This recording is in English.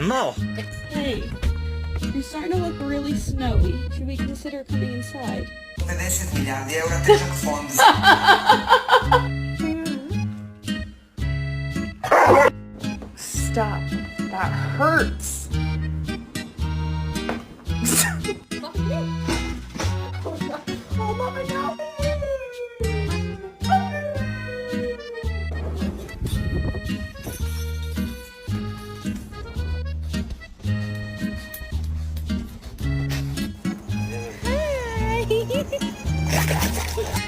No. Hey, you're starting to look really snowy. Should we consider coming inside? 10 miliardi euro a Treasure Funds. Stop. That hurts. Oh, Mama, no. Hi.